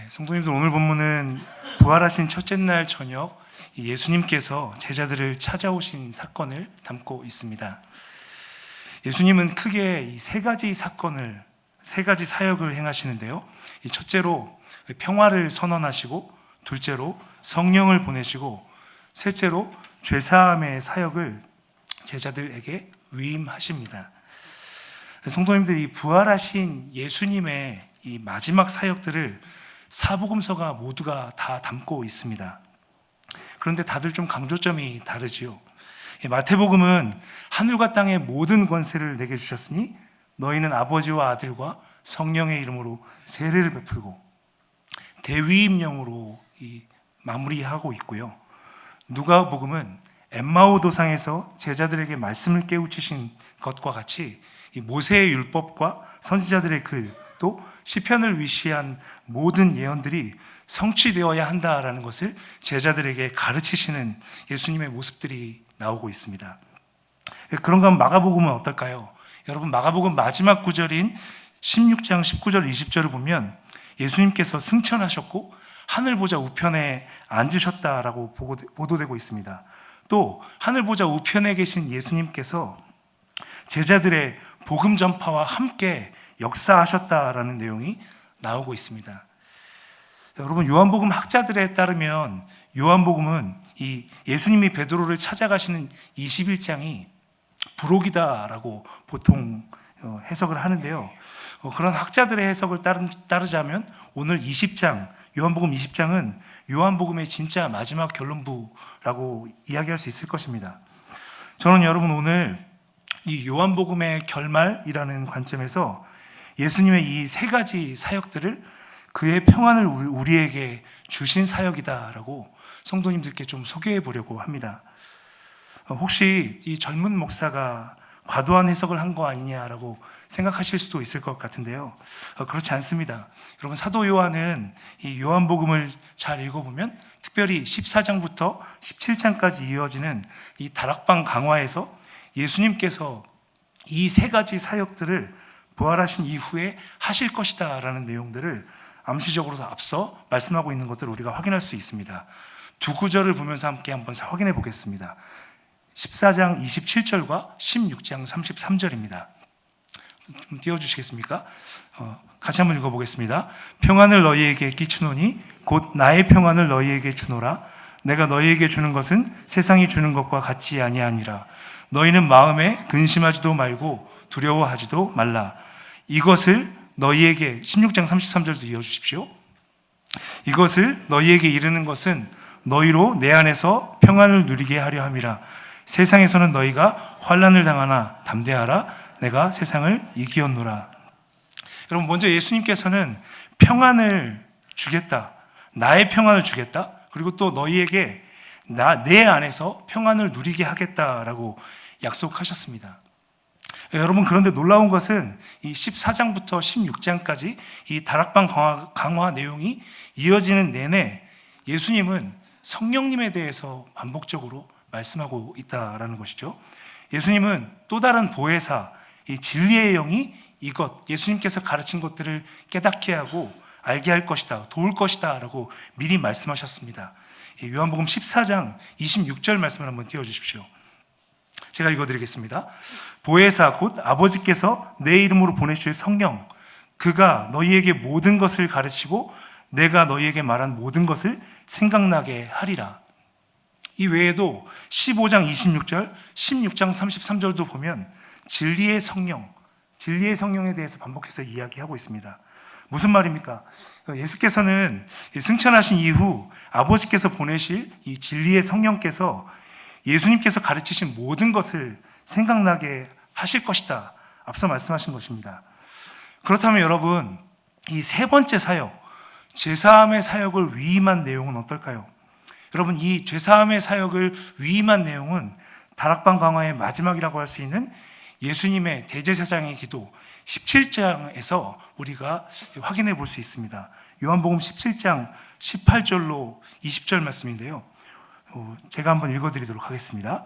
성도님들, 오늘 본문은 부활하신 첫째 날 저녁 예수님께서 제자들을 찾아오신 사건을 담고 있습니다. 예수님은 크게 이 세 가지 사역을 행하시는데요. 첫째로 평화를 선언하시고, 둘째로 성령을 보내시고, 셋째로 죄사함의 사역을 제자들에게 위임하십니다. 성도님들이 부활하신 예수님의 이 마지막 사역들을 사복음서가 모두가 다 담고 있습니다. 그런데 다들 좀 강조점이 다르지요. 마태복음은 하늘과 땅의 모든 권세를 내게 주셨으니 너희는 아버지와 아들과 성령의 이름으로 세례를 베풀고, 대위임령으로 마무리하고 있고요. 누가복음은 엠마오 도상에서 제자들에게 말씀을 깨우치신 것과 같이 이 모세의 율법과 선지자들의 글, 또 시편을 위시한 모든 예언들이 성취되어야 한다라는 것을 제자들에게 가르치시는 예수님의 모습들이 나오고 있습니다. 그런가 하면 마가복음은 어떨까요? 여러분, 마가복음 마지막 구절인 16장 19절 20절을 보면 예수님께서 승천하셨고 하늘 보좌 우편에 앉으셨다라고 보도되고 있습니다. 또 하늘 보좌 우편에 계신 예수님께서 제자들의 복음 전파와 함께 역사하셨다라는 내용이 나오고 있습니다. 여러분, 요한복음 학자들에 따르면 요한복음은 이 예수님이 베드로를 찾아가시는 21장이 부록이다라고 보통 해석을 하는데요. 그런 학자들의 해석을 따르자면 오늘 20장, 요한복음 20장은 요한복음의 진짜 마지막 결론부라고 이야기할 수 있을 것입니다. 저는 여러분, 오늘 이 요한복음의 결말이라는 관점에서 예수님의 이 세 가지 사역들을 그의 평안을 우리에게 주신 사역이다라고 성도님들께 좀 소개해 보려고 합니다. 혹시 이 젊은 목사가 과도한 해석을 한 거 아니냐라고 생각하실 수도 있을 것 같은데요. 그렇지 않습니다. 여러분, 사도 요한은 이 요한복음을 잘 읽어보면 특별히 14장부터 17장까지 이어지는 이 다락방 강화에서 예수님께서 이 세 가지 사역들을 부활하신 이후에 하실 것이다 라는 내용들을 암시적으로 앞서 말씀하고 있는 것들을 우리가 확인할 수 있습니다. 두 구절을 보면서 함께 한번 확인해 보겠습니다. 14장 27절과 16장 33절입니다. 좀 띄워주시겠습니까? 같이 한번 읽어보겠습니다. 평안을 너희에게 끼치노니 곧 나의 평안을 너희에게 주노라. 내가 너희에게 주는 것은 세상이 주는 것과 같이 아니하니라. 너희는 마음에 근심하지도 말고 두려워하지도 말라. 이것을 너희에게, 16장 33절도 이어주십시오. 이것을 너희에게 이르는 것은 너희로 내 안에서 평안을 누리게 하려 함이라. 세상에서는 너희가 환난을 당하나 담대하라. 내가 세상을 이기었노라. 여러분, 먼저 예수님께서는 평안을 주겠다, 나의 평안을 주겠다, 그리고 또 너희에게 내 안에서 평안을 누리게 하겠다라고 약속하셨습니다. 여러분, 그런데 놀라운 것은 이 14장부터 16장까지 이 다락방 강화 내용이 이어지는 내내 예수님은 성령님에 대해서 반복적으로 말씀하고 있다라는 것이죠. 예수님은 또 다른 보혜사, 이 진리의 영이 이것, 예수님께서 가르친 것들을 깨닫게 하고 알게 할 것이다, 도울 것이다 라고 미리 말씀하셨습니다. 요한복음 14장 26절 말씀을 한번 띄워주십시오. 제가 읽어드리겠습니다. 보혜사 곧 아버지께서 내 이름으로 보내실 성령, 그가 너희에게 모든 것을 가르치고 내가 너희에게 말한 모든 것을 생각나게 하리라. 이 외에도 15장 26절, 16장 33절도 보면 진리의 성령에 대해서 반복해서 이야기하고 있습니다. 무슨 말입니까? 예수께서는 승천하신 이후 아버지께서 보내실 이 진리의 성령께서 예수님께서 가르치신 모든 것을 생각나게 하실 것이다, 앞서 말씀하신 것입니다. 그렇다면 여러분, 이 세 번째 사역, 죄사함의 사역을 위임한 내용은 어떨까요? 여러분, 이 죄사함의 사역을 위임한 내용은 다락방 강화의 마지막이라고 할 수 있는 예수님의 대제사장의 기도 17장에서 우리가 확인해 볼 수 있습니다. 요한복음 17장 18절로 20절 말씀인데요. 제가 한번 읽어드리도록 하겠습니다.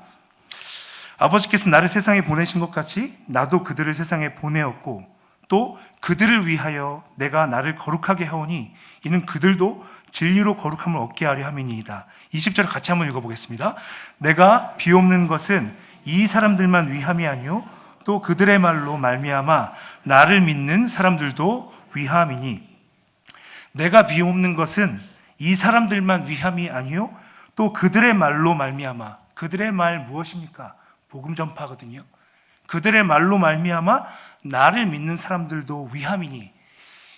아버지께서 나를 세상에 보내신 것 같이 나도 그들을 세상에 보내었고 또 그들을 위하여 내가 나를 거룩하게 하오니 이는 그들도 진리로 거룩함을 얻게 하려 함이니이다. 20절 같이 한번 읽어보겠습니다. 내가 비옵는 것은 이 사람들만 위함이 아니요 또 그들의 말로 말미암아 나를 믿는 사람들도 위함이니. 내가 비옵는 것은 이 사람들만 위함이 아니요 또 그들의 말로 말미암아. 그들의 말 무엇입니까? 복음 전파거든요. 그들의 말로 말미암아 나를 믿는 사람들도 위함이니.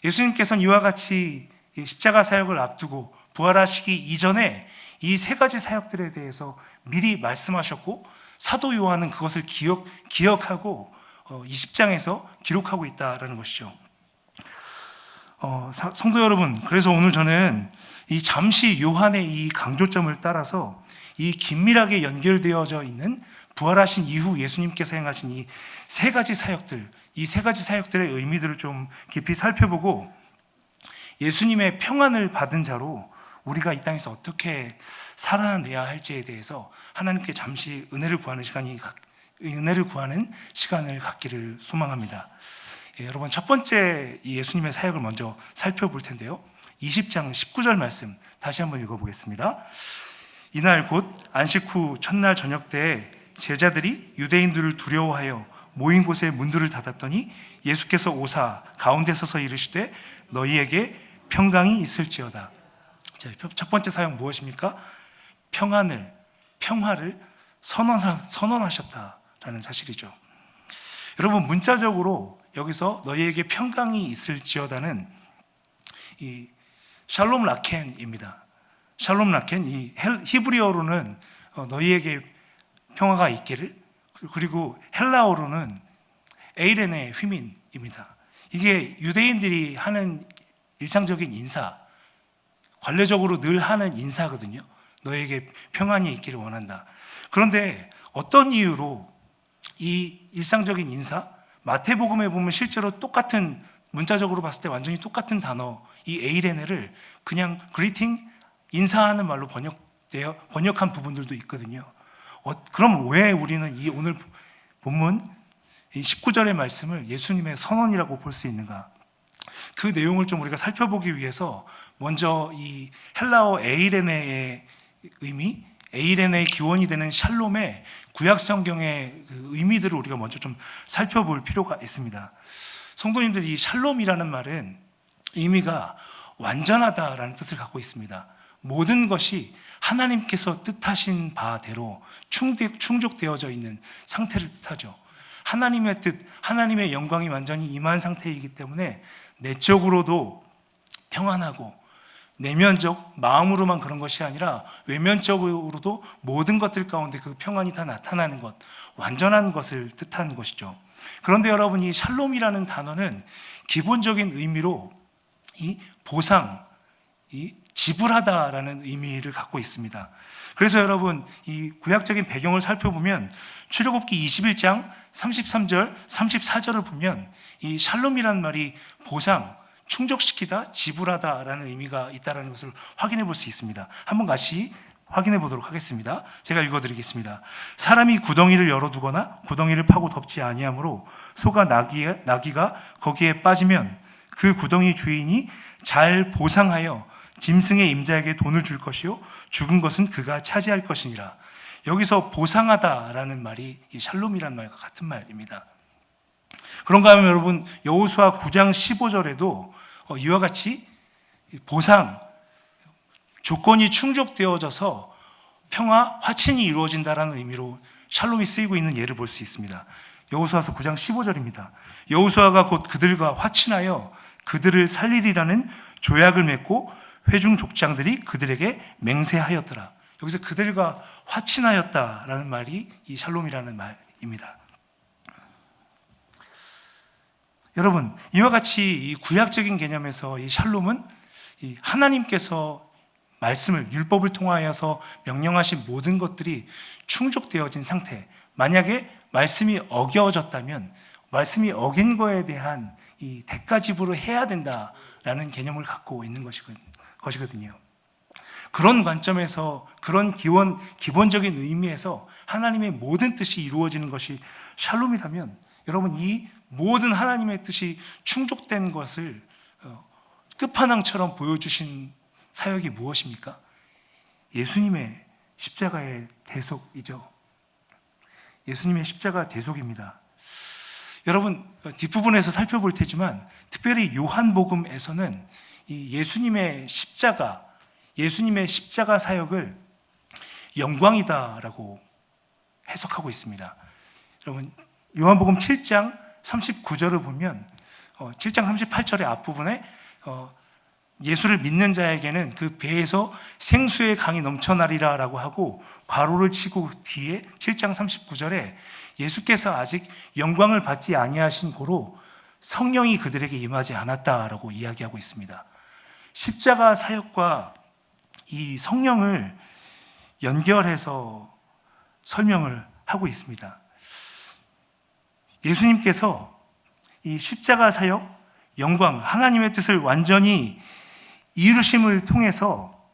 예수님께서는 이와 같이 십자가 사역을 앞두고 부활하시기 이전에 이 세 가지 사역들에 대해서 미리 말씀하셨고 사도 요한은 그것을 기억하고 20장에서 기록하고 있다라는 것이죠. 성도 여러분, 그래서 오늘 저는 이 잠시 요한의 이 강조점을 따라서 이 긴밀하게 연결되어져 있는 부활하신 이후 예수님께서 행하신 이 세 가지 사역들, 이 세 가지 사역들의 의미들을 좀 깊이 살펴보고 예수님의 평안을 받은 자로 우리가 이 땅에서 어떻게 살아내야 할지에 대해서 하나님께 잠시 은혜를 구하는 시간을 갖기를 소망합니다. 여러분, 첫 번째 예수님의 사역을 먼저 살펴볼 텐데요. 20장 19절 말씀 다시 한번 읽어보겠습니다. 이날 곧 안식 후 첫날 저녁 때에 제자들이 유대인들을 두려워하여 모인 곳에 문들을 닫았더니 예수께서 오사 가운데 서서 이르시되 너희에게 평강이 있을지어다. 자, 첫 번째 사역 무엇입니까? 평화를 선언하셨다라는 사실이죠. 여러분, 문자적으로 여기서 너희에게 평강이 있을지어다는 이 샬롬 라켄입니다. 샬롬 라켄, 이 히브리어로는 너희에게 평화가 있기를, 그리고 헬라어로는 에이레네 휘민입니다. 이게 유대인들이 하는 일상적인 인사, 관례적으로 늘 하는 인사거든요. 너에게 평안이 있기를 원한다. 그런데 어떤 이유로 이 일상적인 인사, 마태복음에 보면 실제로 똑같은, 문자적으로 봤을 때 완전히 똑같은 단어, 이 에이레네를 그냥 그리팅, 인사하는 말로 번역한 부분들도 있거든요. 그럼 왜 우리는 이 오늘 본문 19절의 말씀을 예수님의 선언이라고 볼 수 있는가? 그 내용을 좀 우리가 살펴보기 위해서 먼저 이 헬라어 에이레네의 의미, 에이레네의 기원이 되는 샬롬의 구약 성경의 그 의미들을 우리가 먼저 좀 살펴볼 필요가 있습니다. 성도님들, 이 샬롬이라는 말은 의미가 완전하다라는 뜻을 갖고 있습니다. 모든 것이 하나님께서 뜻하신 바대로 충족되어져 있는 상태를 뜻하죠. 하나님의 뜻, 하나님의 영광이 완전히 임한 상태이기 때문에 내적으로도 평안하고, 내면적, 마음으로만 그런 것이 아니라 외면적으로도 모든 것들 가운데 그 평안이 다 나타나는 것, 완전한 것을 뜻하는 것이죠. 그런데 여러분, 이 샬롬이라는 단어는 기본적인 의미로 이 보상, 이 지불하다라는 의미를 갖고 있습니다. 그래서 여러분, 이 구약적인 배경을 살펴보면 출애굽기 21장 33절, 34절을 보면 이 샬롬이라는 말이 보상, 충족시키다, 지불하다라는 의미가 있다는 것을 확인해 볼 수 있습니다. 한번 같이 확인해 보도록 하겠습니다. 제가 읽어드리겠습니다. 사람이 구덩이를 열어두거나 구덩이를 파고 덮지 아니하므로 소가 나귀가 거기에 빠지면 그 구덩이 주인이 잘 보상하여 짐승의 임자에게 돈을 줄 것이요 죽은 것은 그가 차지할 것이니라. 여기서 보상하다라는 말이 이 샬롬이라는 말과 같은 말입니다. 그런가 하면 여러분, 여호수아 9장 15절에도 이와 같이 보상, 조건이 충족되어져서 평화, 화친이 이루어진다라는 의미로 샬롬이 쓰이고 있는 예를 볼 수 있습니다. 여호수아서 9장 15절입니다. 여호수아가 곧 그들과 화친하여 그들을 살리리라는 조약을 맺고 회중 족장들이 그들에게 맹세하였더라. 여기서 그들과 화친하였다라는 말이 이 샬롬이라는 말입니다. 여러분, 이와 같이 이 구약적인 개념에서 이 샬롬은 이 하나님께서 말씀을, 율법을 통하여서 명령하신 모든 것들이 충족되어진 상태, 만약에 말씀이 어겨졌다면 말씀이 어긴 거에 대한 이 대가 지불을 해야 된다라는 개념을 갖고 있는 것이거든요. 그런 관점에서, 그런 기본적인 의미에서 하나님의 모든 뜻이 이루어지는 것이 샬롬이라면 여러분, 이 모든 하나님의 뜻이 충족된 것을 끝판왕처럼 보여주신 사역이 무엇입니까? 예수님의 십자가의 대속이죠. 예수님의 십자가 대속입니다. 여러분, 뒷부분에서 살펴볼 테지만 특별히 요한복음에서는 이 예수님의 십자가 사역을 영광이다라고 해석하고 있습니다. 여러분, 요한복음 7장 39절을 보면 7장 38절의 앞부분에 예수를 믿는 자에게는 그 배에서 생수의 강이 넘쳐나리라 라고 하고 괄호를 치고 뒤에 7장 39절에 예수께서 아직 영광을 받지 아니하신 고로 성령이 그들에게 임하지 않았다라고 이야기하고 있습니다. 십자가 사역과 이 성령을 연결해서 설명을 하고 있습니다. 예수님께서 이 십자가 사역, 영광, 하나님의 뜻을 완전히 이루심을 통해서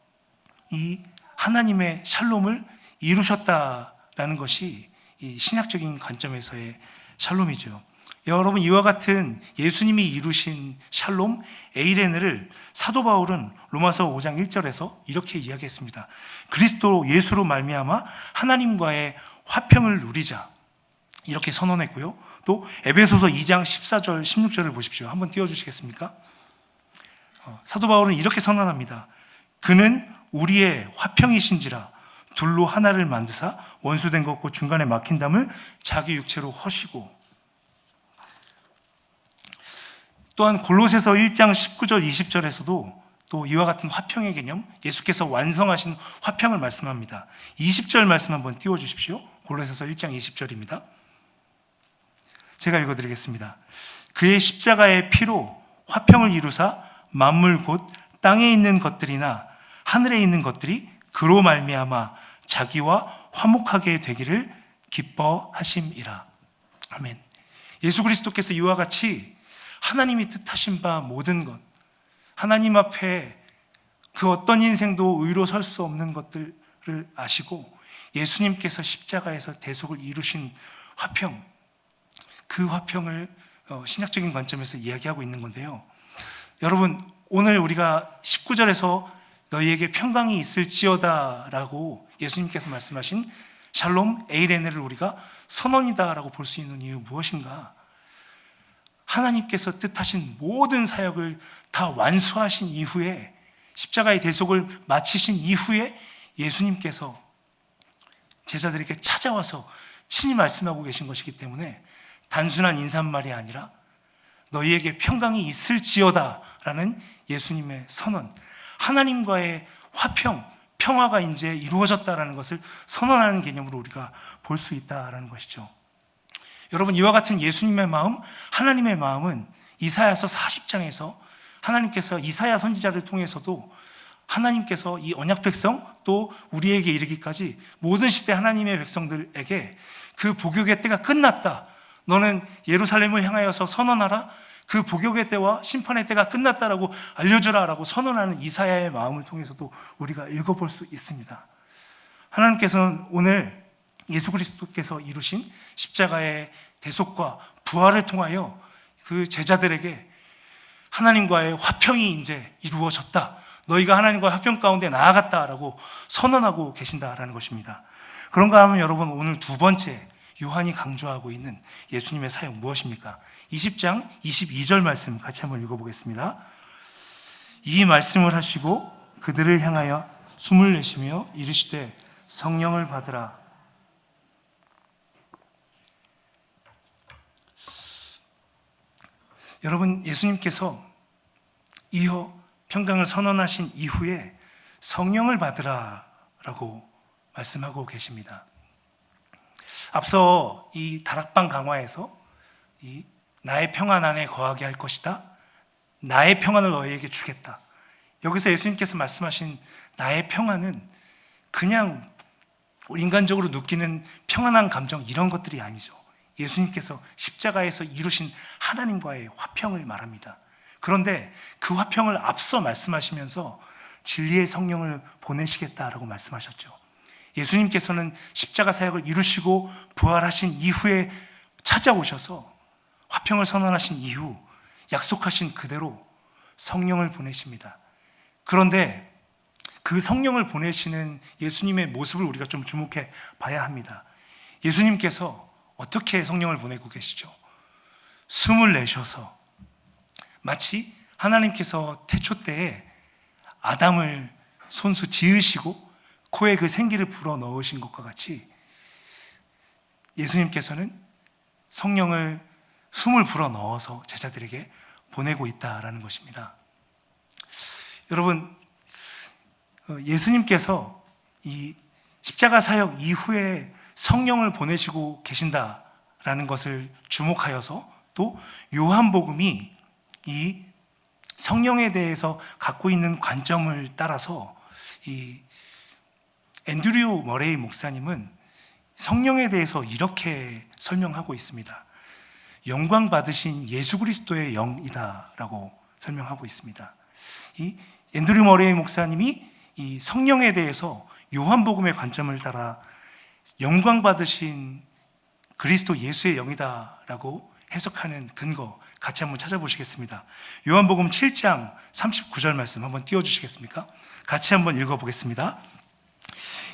이 하나님의 샬롬을 이루셨다라는 것이 이 신약적인 관점에서의 샬롬이죠. 여러분, 이와 같은 예수님이 이루신 샬롬, 에이레느를 사도 바울은 로마서 5장 1절에서 이렇게 이야기했습니다. 그리스도 예수로 말미암아 하나님과의 화평을 누리자, 이렇게 선언했고요. 또 에베소서 2장 14절 16절을 보십시오. 한번 띄워주시겠습니까? 사도 바울은 이렇게 선언합니다. 그는 우리의 화평이신지라 둘로 하나를 만드사 원수된 것고 중간에 막힌 담을 자기 육체로 허시고. 또한 골로새서 1장 19절 20절에서도 또 이와 같은 화평의 개념, 예수께서 완성하신 화평을 말씀합니다. 20절 말씀 한번 띄워주십시오. 골로새서 1장 20절입니다. 제가 읽어드리겠습니다. 그의 십자가의 피로 화평을 이루사 만물 곧 땅에 있는 것들이나 하늘에 있는 것들이 그로 말미암아 자기와 화목하게 되기를 기뻐하심이라. 아멘. 예수 그리스도께서 이와 같이 하나님이 뜻하신 바 모든 것, 하나님 앞에 그 어떤 인생도 의로 설 수 없는 것들을 아시고 예수님께서 십자가에서 대속을 이루신 화평, 그 화평을 신약적인 관점에서 이야기하고 있는 건데요. 여러분, 오늘 우리가 19절에서 너희에게 평강이 있을지어다 라고 예수님께서 말씀하신 샬롬 에이레네를 우리가 선언이다라고 볼 수 있는 이유 무엇인가? 하나님께서 뜻하신 모든 사역을 다 완수하신 이후에, 십자가의 대속을 마치신 이후에 예수님께서 제자들에게 찾아와서 친히 말씀하고 계신 것이기 때문에 단순한 인사말이 아니라 너희에게 평강이 있을지어다 라는 예수님의 선언, 하나님과의 화평, 평화가 이제 이루어졌다라는 것을 선언하는 개념으로 우리가 볼 수 있다라는 것이죠. 여러분, 이와 같은 예수님의 마음, 하나님의 마음은 이사야서 40장에서 하나님께서 이사야 선지자를 통해서도 하나님께서 이 언약 백성 또 우리에게 이르기까지 모든 시대 하나님의 백성들에게 그 복역의 때가 끝났다, 너는 예루살렘을 향하여서 선언하라, 그 복역의 때와 심판의 때가 끝났다라고 알려주라라고 선언하는 이사야의 마음을 통해서도 우리가 읽어볼 수 있습니다. 하나님께서는 오늘 예수 그리스도께서 이루신 십자가의 대속과 부활을 통하여 그 제자들에게 하나님과의 화평이 이제 이루어졌다, 너희가 하나님과 화평 가운데 나아갔다라고 선언하고 계신다라는 것입니다. 그런가 하면 여러분, 오늘 두 번째 요한이 강조하고 있는 예수님의 사역 무엇입니까? 20장 22절 말씀 같이 한번 읽어보겠습니다. 이 말씀을 하시고 그들을 향하여 숨을 내쉬며 이르시되 성령을 받으라. 여러분, 예수님께서 이어 평강을 선언하신 이후에 성령을 받으라 라고 말씀하고 계십니다. 앞서 이 다락방 강화에서 이 나의 평안 안에 거하게 할 것이다, 나의 평안을 너희에게 주겠다, 여기서 예수님께서 말씀하신 나의 평안은 그냥 인간적으로 느끼는 평안한 감정, 이런 것들이 아니죠. 예수님께서 십자가에서 이루신 하나님과의 화평을 말합니다. 그런데 그 화평을 앞서 말씀하시면서 진리의 성령을 보내시겠다라고 말씀하셨죠. 예수님께서는 십자가 사역을 이루시고 부활하신 이후에 찾아오셔서 화평을 선언하신 이후 약속하신 그대로 성령을 보내십니다. 그런데 그 성령을 보내시는 예수님의 모습을 우리가 좀 주목해 봐야 합니다. 예수님께서 어떻게 성령을 보내고 계시죠? 숨을 내셔서 마치 하나님께서 태초 때에 아담을 손수 지으시고 코에 그 생기를 불어 넣으신 것과 같이 예수님께서는 성령을 숨을 불어 넣어서 제자들에게 보내고 있다라는 것입니다. 여러분, 예수님께서 이 십자가 사역 이후에 성령을 보내시고 계신다라는 것을 주목하여서 또 요한복음이 이 성령에 대해서 갖고 있는 관점을 따라서 이 앤드류 머레이 목사님은 성령에 대해서 이렇게 설명하고 있습니다. 영광 받으신 예수 그리스도의 영이다라고 설명하고 있습니다. 이 앤드류 머레이 목사님이 이 성령에 대해서 요한복음의 관점을 따라 영광 받으신 그리스도 예수의 영이다라고 해석하는 근거 같이 한번 찾아보시겠습니다. 요한복음 7장 39절 말씀 한번 띄워주시겠습니까? 같이 한번 읽어보겠습니다.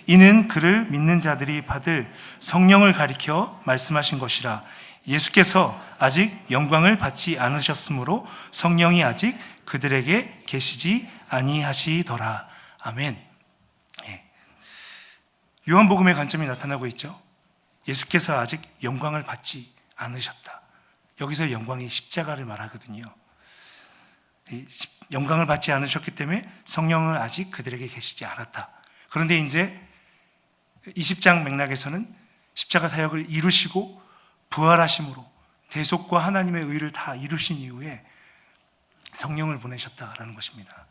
이는 그를 믿는 자들이 받을 성령을 가리켜 말씀하신 것이라. 예수께서 아직 영광을 받지 않으셨으므로 성령이 아직 그들에게 계시지 아니하시더라. 아멘. 요한복음의 관점이 나타나고 있죠. 예수께서 아직 영광을 받지 않으셨다. 여기서 영광이 십자가를 말하거든요. 영광을 받지 않으셨기 때문에 성령은 아직 그들에게 계시지 않았다. 그런데 이제 20장 맥락에서는 십자가 사역을 이루시고 부활하심으로 대속과 하나님의 의를 다 이루신 이후에 성령을 보내셨다라는 것입니다.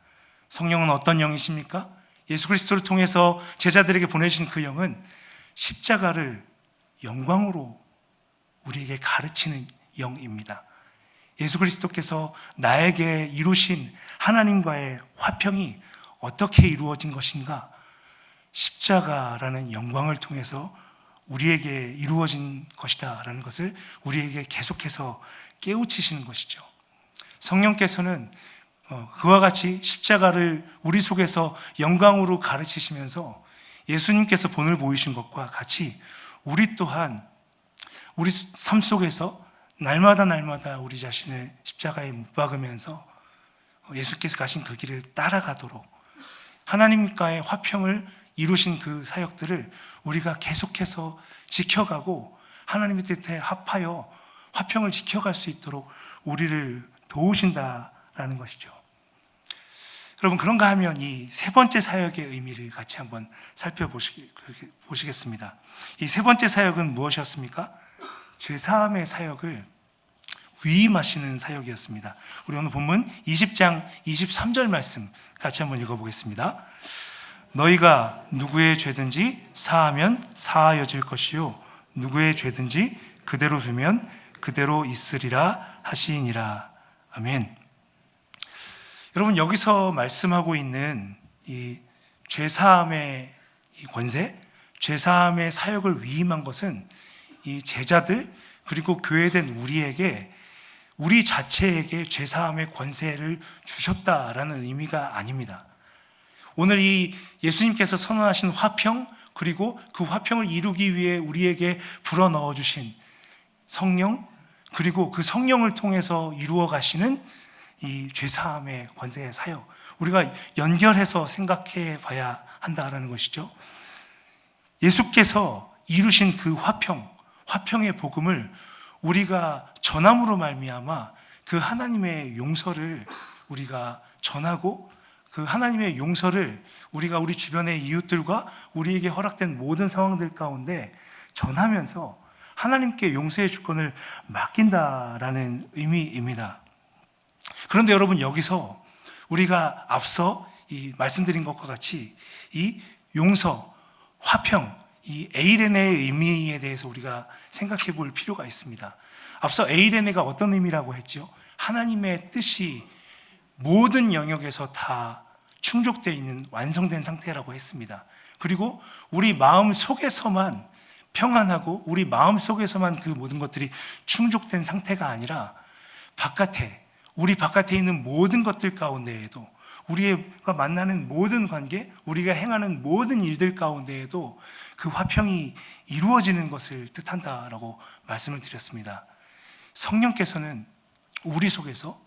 성령은 어떤 영이십니까? 예수 그리스도를 통해서 제자들에게 보내신 그 영은 십자가를 영광으로 우리에게 가르치는 영입니다. 예수 그리스도께서 나에게 이루신 하나님과의 화평이 어떻게 이루어진 것인가? 십자가라는 영광을 통해서 우리에게 이루어진 것이다라는 것을 우리에게 계속해서 깨우치시는 것이죠. 성령께서는 그와 같이 십자가를 우리 속에서 영광으로 가르치시면서 예수님께서 본을 보이신 것과 같이 우리 또한 우리 삶 속에서 날마다 우리 자신을 십자가에 못 박으면서 예수께서 가신 그 길을 따라가도록 하나님과의 화평을 이루신 그 사역들을 우리가 계속해서 지켜가고 하나님의 뜻에 합하여 화평을 지켜갈 수 있도록 우리를 도우신다라는 것이죠. 여러분, 그런가 하면 이 세 번째 사역의 의미를 같이 한번 살펴보시겠습니다. 이 세 번째 사역은 무엇이었습니까? 죄사함의 사역을 위임하시는 사역이었습니다. 우리 오늘 본문 20장 23절 말씀 같이 한번 읽어보겠습니다. 너희가 누구의 죄든지 사하면 사하여질 것이요 누구의 죄든지 그대로 두면 그대로 있으리라 하시니라. 아멘. 여러분, 여기서 말씀하고 있는 이 죄사함의 이 권세, 죄사함의 사역을 위임한 것은 이 제자들 그리고 교회된 우리에게 우리 자체에게 죄사함의 권세를 주셨다라는 의미가 아닙니다. 오늘 이 예수님께서 선언하신 화평 그리고 그 화평을 이루기 위해 우리에게 불어넣어 주신 성령 그리고 그 성령을 통해서 이루어 가시는 이 죄사함의 권세의 사역, 우리가 연결해서 생각해 봐야 한다라는 것이죠. 예수께서 이루신 그 화평의 복음을 우리가 전함으로 말미암아 그 하나님의 용서를 우리가 전하고 그 하나님의 용서를 우리가 우리 주변의 이웃들과 우리에게 허락된 모든 상황들 가운데 전하면서 하나님께 용서의 주권을 맡긴다라는 의미입니다. 그런데 여러분, 여기서 우리가 앞서 이 말씀드린 것과 같이 이 용서, 화평, 이 에이레네의 의미에 대해서 우리가 생각해 볼 필요가 있습니다. 앞서 에이레네가 어떤 의미라고 했죠? 하나님의 뜻이 모든 영역에서 다 충족되어 있는 완성된 상태라고 했습니다. 그리고 우리 마음 속에서만 평안하고 우리 마음 속에서만 그 모든 것들이 충족된 상태가 아니라 우리 바깥에 있는 모든 것들 가운데에도, 우리가 만나는 모든 관계, 우리가 행하는 모든 일들 가운데에도 그 화평이 이루어지는 것을 뜻한다라고 말씀을 드렸습니다. 성령께서는 우리 속에서,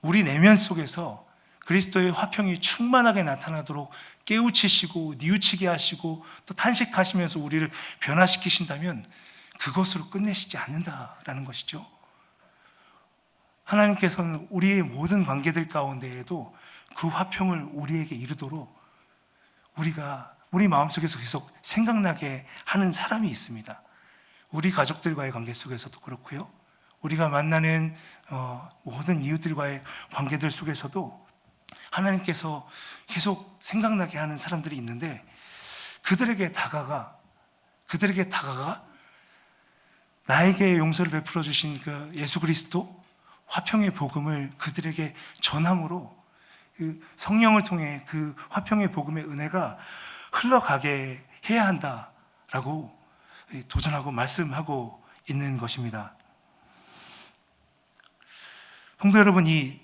우리 내면 속에서 그리스도의 화평이 충만하게 나타나도록 깨우치시고 뉘우치게 하시고 또 탄식하시면서 우리를 변화시키신다면 그것으로 끝내시지 않는다라는 것이죠. 하나님께서는 우리의 모든 관계들 가운데에도 그 화평을 우리에게 이루도록 우리 마음속에서 계속 생각나게 하는 사람이 있습니다. 우리 가족들과의 관계 속에서도 그렇고요, 우리가 만나는 모든 이웃들과의 관계들 속에서도 하나님께서 계속 생각나게 하는 사람들이 있는데, 그들에게 다가가 나에게 용서를 베풀어 주신 그 예수 그리스도 화평의 복음을 그들에게 전함으로 그 성령을 통해 그 화평의 복음의 은혜가 흘러가게 해야 한다라고 도전하고 말씀하고 있는 것입니다. 성도 여러분, 이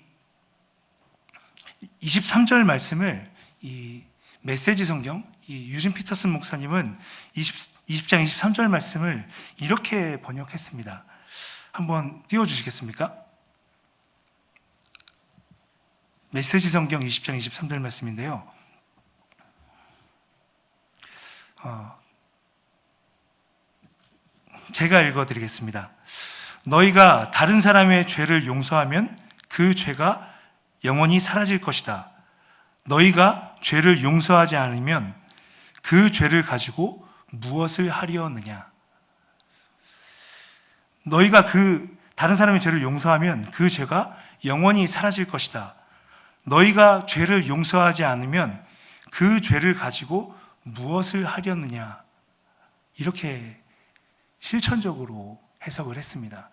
23절 말씀을 이 메시지 성경, 이 유진 피터슨 목사님은 20장 23절 말씀을 이렇게 번역했습니다. 한번 띄워주시겠습니까? 메시지 성경 20장 23절 말씀인데요. 제가 읽어드리겠습니다. 너희가 다른 사람의 죄를 용서하면 그 죄가 영원히 사라질 것이다. 너희가 죄를 용서하지 않으면 그 죄를 가지고 무엇을 하려느냐? 너희가 다른 사람의 죄를 용서하면 그 죄가 영원히 사라질 것이다. 너희가 죄를 용서하지 않으면 그 죄를 가지고 무엇을 하려느냐? 이렇게 실천적으로 해석을 했습니다.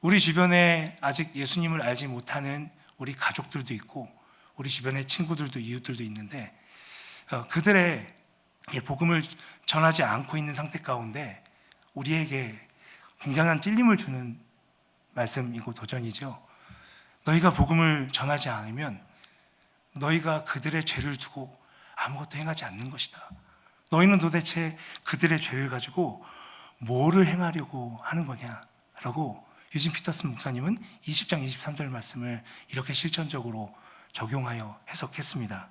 우리 주변에 아직 예수님을 알지 못하는 우리 가족들도 있고 우리 주변의 친구들도 이웃들도 있는데, 그들의 복음을 전하지 않고 있는 상태 가운데 우리에게 굉장한 찔림을 주는 말씀이고 도전이죠. 너희가 복음을 전하지 않으면 너희가 그들의 죄를 두고 아무것도 행하지 않는 것이다. 너희는 도대체 그들의 죄를 가지고 뭐를 행하려고 하는 거냐? 라고 유진 피터슨 목사님은 20장 23절 말씀을 이렇게 실천적으로 적용하여 해석했습니다.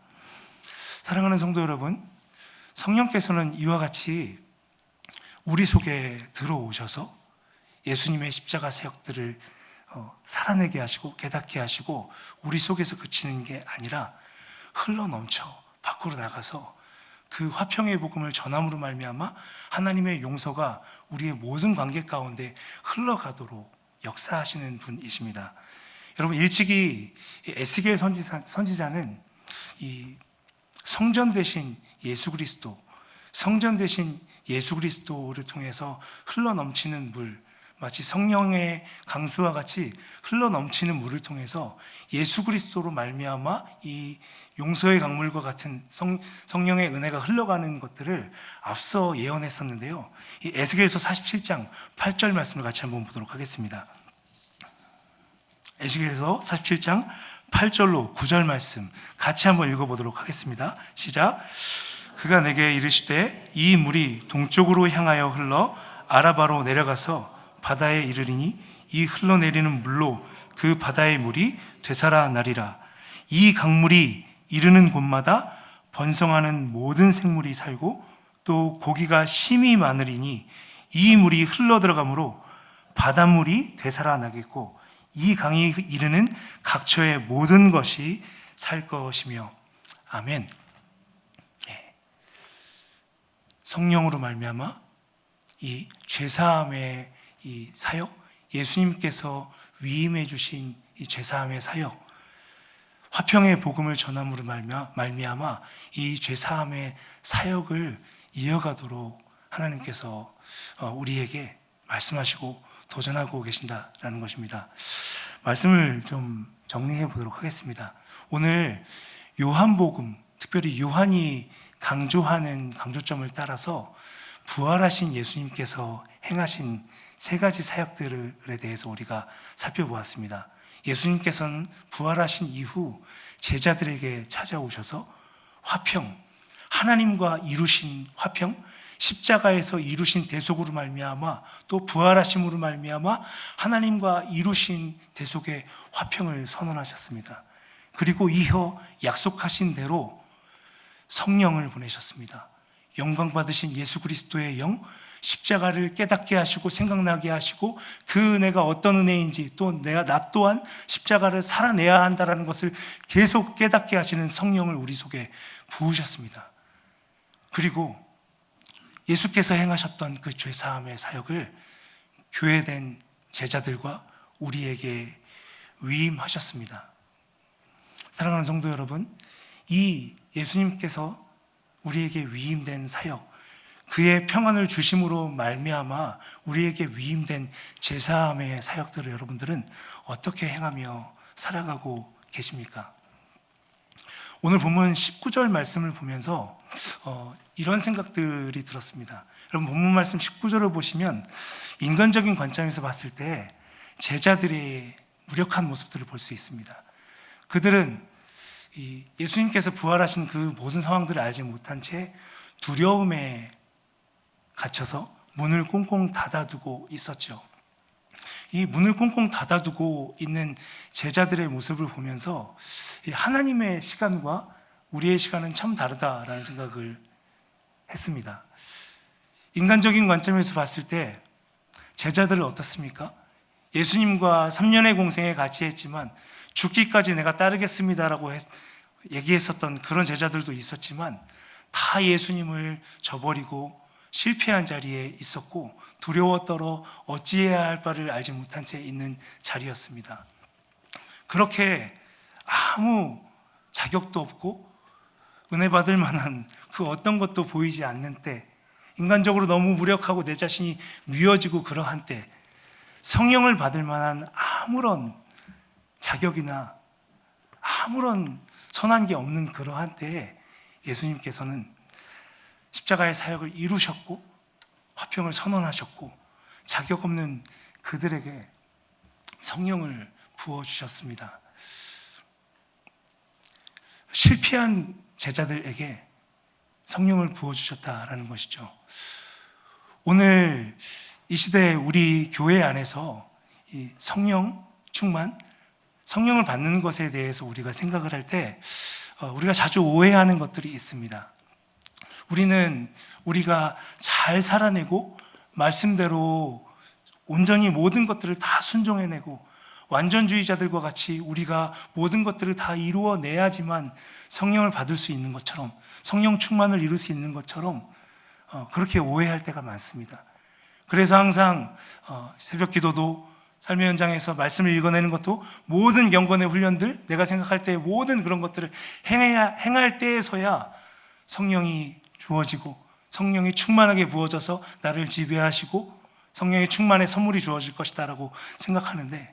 사랑하는 성도 여러분, 성령께서는 이와 같이 우리 속에 들어오셔서 예수님의 십자가 사역들을 살아내게 하시고 깨닫게 하시고 우리 속에서 그치는 게 아니라 흘러넘쳐 밖으로 나가서 그 화평의 복음을 전함으로 말미암아 하나님의 용서가 우리의 모든 관계 가운데 흘러가도록 역사하시는 분이십니다. 여러분, 일찍이 에스겔 선지자는 이 성전 대신 예수 그리스도를 통해서 흘러넘치는 물, 마치 성령의 강수와 같이 흘러넘치는 물을 통해서 예수 그리스도로 말미암아 이 용서의 강물과 같은 성령의 은혜가 흘러가는 것들을 앞서 예언했었는데요. 이 에스겔서 47장 8절 말씀을 같이 한번 보도록 하겠습니다. 에스겔서 47장 8절로 9절 말씀 같이 한번 읽어보도록 하겠습니다. 시작. 그가 내게 이르시되 이 물이 동쪽으로 향하여 흘러 아라바로 내려가서 바다에 이르리니 이 흘러내리는 물로 그 바다의 물이 되살아나리라. 이 강물이 이르는 곳마다 번성하는 모든 생물이 살고 또 고기가 심히 많으리니 이 물이 흘러들어가므로 바닷물이 되살아나겠고 이 강이 이르는 각처의 모든 것이 살 것이며. 아멘. 성령으로 말미암아 이 죄사함의 이 사역, 예수님께서 위임해 주신 이 죄사함의 사역, 화평의 복음을 전함으로 말미암아 이 죄사함의 사역을 이어가도록 하나님께서 우리에게 말씀하시고 도전하고 계신다라는 것입니다. 말씀을 좀 정리해 보도록 하겠습니다. 오늘 요한복음, 특별히 요한이 강조하는 강조점을 따라서 부활하신 예수님께서 행하신 세 가지 사역들에 대해서 우리가 살펴보았습니다. 예수님께서는 부활하신 이후 제자들에게 찾아오셔서 화평, 하나님과 이루신 화평, 십자가에서 이루신 대속으로 말미암아 또 부활하심으로 말미암아 하나님과 이루신 대속의 화평을 선언하셨습니다. 그리고 이어 약속하신 대로 성령을 보내셨습니다. 영광 받으신 예수 그리스도의 영, 십자가를 깨닫게 하시고 생각나게 하시고 그 은혜가 어떤 은혜인지 또 나 또한 십자가를 살아내야 한다는 것을 계속 깨닫게 하시는 성령을 우리 속에 부으셨습니다. 그리고 예수께서 행하셨던 그 죄사함의 사역을 교회된 제자들과 우리에게 위임하셨습니다. 사랑하는 성도 여러분, 이 예수님께서 우리에게 위임된 사역, 그의 평안을 주심으로 말미암아 우리에게 위임된 제사함의 사역들을 여러분들은 어떻게 행하며 살아가고 계십니까? 오늘 본문 19절 말씀을 보면서 이런 생각들이 들었습니다. 여러분 본문 말씀 19절을 보시면 인간적인 관점에서 봤을 때 제자들의 무력한 모습들을 볼 수 있습니다. 그들은 예수님께서 부활하신 그 모든 상황들을 알지 못한 채 두려움에 갇혀서 문을 꽁꽁 닫아두고 있었죠. 이 문을 꽁꽁 닫아두고 있는 제자들의 모습을 보면서 하나님의 시간과 우리의 시간은 참 다르다라는 생각을 했습니다. 인간적인 관점에서 봤을 때 제자들은 어떻습니까? 예수님과 3년의 공생에 같이 했지만 죽기까지 내가 따르겠습니다라고 얘기했었던 그런 제자들도 있었지만 다 예수님을 저버리고 실패한 자리에 있었고 두려워 떨어 어찌해야 할 바를 알지 못한 채 있는 자리였습니다. 그렇게 아무 자격도 없고 은혜 받을 만한 그 어떤 것도 보이지 않는 때, 인간적으로 너무 무력하고 내 자신이 미워지고 그러한 때, 성령을 받을 만한 아무런 자격이나 아무런 선한 게 없는 그러한 때에 예수님께서는 십자가의 사역을 이루셨고 화평을 선언하셨고 자격 없는 그들에게 성령을 부어주셨습니다. 실패한 제자들에게 성령을 부어주셨다라는 것이죠. 오늘 이 시대에 우리 교회 안에서 이 성령 충만, 성령을 받는 것에 대해서 우리가 생각을 할 때 우리가 자주 오해하는 것들이 있습니다. 우리는 우리가 잘 살아내고 말씀대로 온전히 모든 것들을 다 순종해내고 완전주의자들과 같이 우리가 모든 것들을 다 이루어내야지만 성령을 받을 수 있는 것처럼, 성령 충만을 이룰 수 있는 것처럼 그렇게 오해할 때가 많습니다. 그래서 항상 새벽 기도도 삶의 현장에서 말씀을 읽어내는 것도 모든 경건의 훈련들, 내가 생각할 때 모든 그런 것들을 행할 때에서야 성령이 주어지고 성령이 충만하게 부어져서 나를 지배하시고 성령의 충만의 선물이 주어질 것이다라고 생각하는데,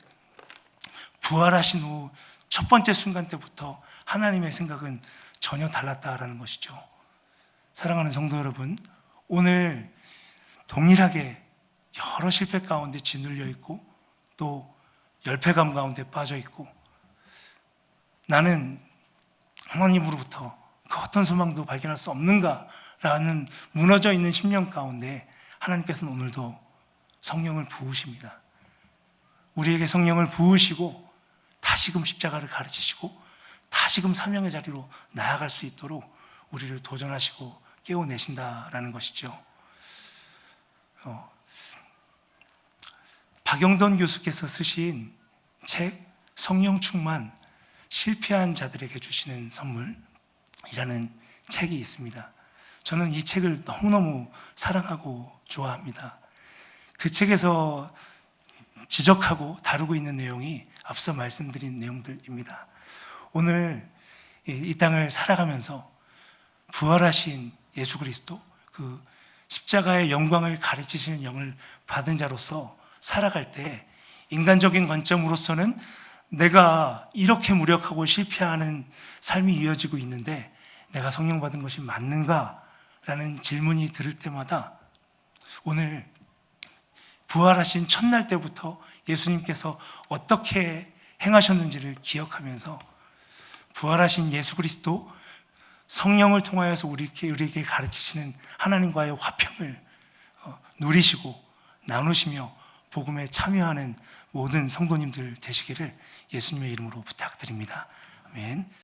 부활하신 후 첫 번째 순간 때부터 하나님의 생각은 전혀 달랐다라는 것이죠. 사랑하는 성도 여러분, 오늘 동일하게 여러 실패 가운데 짓눌려 있고 또 열패감 가운데 빠져 있고 나는 하나님으로부터 그 어떤 소망도 발견할 수 없는가라는 무너져 있는 심령 가운데 하나님께서는 오늘도 성령을 부으십니다. 우리에게 성령을 부으시고 다시금 십자가를 가르치시고 다시금 사명의 자리로 나아갈 수 있도록 우리를 도전하시고 깨워내신다라는 것이죠. 박영돈 교수께서 쓰신 책 성령 충만, 실패한 자들에게 주시는 선물이라는 책이 있습니다. 저는 이 책을 너무너무 사랑하고 좋아합니다. 그 책에서 지적하고 다루고 있는 내용이 앞서 말씀드린 내용들입니다. 오늘 이 땅을 살아가면서 부활하신 예수 그리스도, 그 십자가의 영광을 가르치시는 영을 받은 자로서 살아갈 때 인간적인 관점으로서는 내가 이렇게 무력하고 실패하는 삶이 이어지고 있는데 내가 성령 받은 것이 맞는가? 라는 질문이 들을 때마다 오늘 부활하신 첫날 때부터 예수님께서 어떻게 행하셨는지를 기억하면서 부활하신 예수 그리스도 성령을 통하여서 우리에게 가르치시는 하나님과의 화평을 누리시고 나누시며 복음에 참여하는 모든 성도님들 되시기를 예수님의 이름으로 부탁드립니다. 아멘.